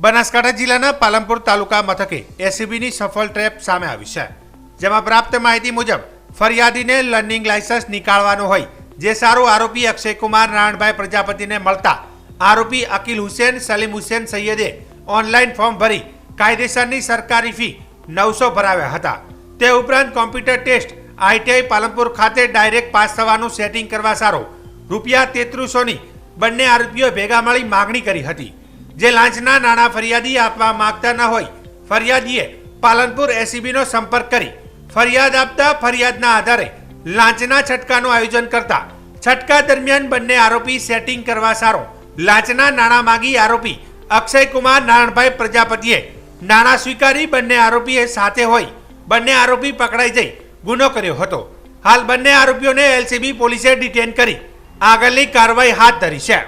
બનાસકાંઠા જિલ્લાના પાલનપુર તાલુકા મથકે એસીબીની સફળ ટ્રેપ સામે આવી છે, જેમાં પ્રાપ્ત માહિતી મુજબ ફરિયાદીને લર્નિંગ લાયસન્સ નીકાળવાનો હોય જે સારો આરોપી અક્ષયકુમાર નારાયણભાઈ પ્રજાપતિને મળતા આરોપી અકીલ હુસેન સલીમ હુસેન સૈયદે ઓનલાઈન ફોર્મ ભરી કાયદેસરની સરકારી ફી 900 ભરાવ્યા હતા। તે ઉપરાંત કોમ્પ્યુટર ટેસ્ટ આઈટીઆઈ પાલનપુર ખાતે ડાયરેક્ટ પાસ થવાનું સેટિંગ કરવા સારો ₹3300ની બંને આરોપીઓ ભેગા મળી માગણી કરી હતી, જે લાંચના નાણાં ફરિયાદી આપવા માંગતા ન હોય ફરિયાદીએ પાલનપુર એસીબીનો સંપર્ક કરી ફરિયાદ આપતા ફરિયાદના આધારે લાંચના છટકાનું આયોજન કરતા છટકા દરમિયાન બંને આરોપી સેટિંગ કરવા સારો લાંચના નાણાં માગી આરોપી અક્ષયકુમાર નારાયણભાઈ પ્રજાપતિએ નાણાં સ્વીકારી બંને આરોપીએ સાથે હોય બંને આરોપી પકડાઈ જઈ ગુનો કર્યો હતો। હાલ બંને આરોપીઓને એલસીબી પોલીસે ડિટેન કરી આગળની કાર્યવાહી હાથ ધરી છે।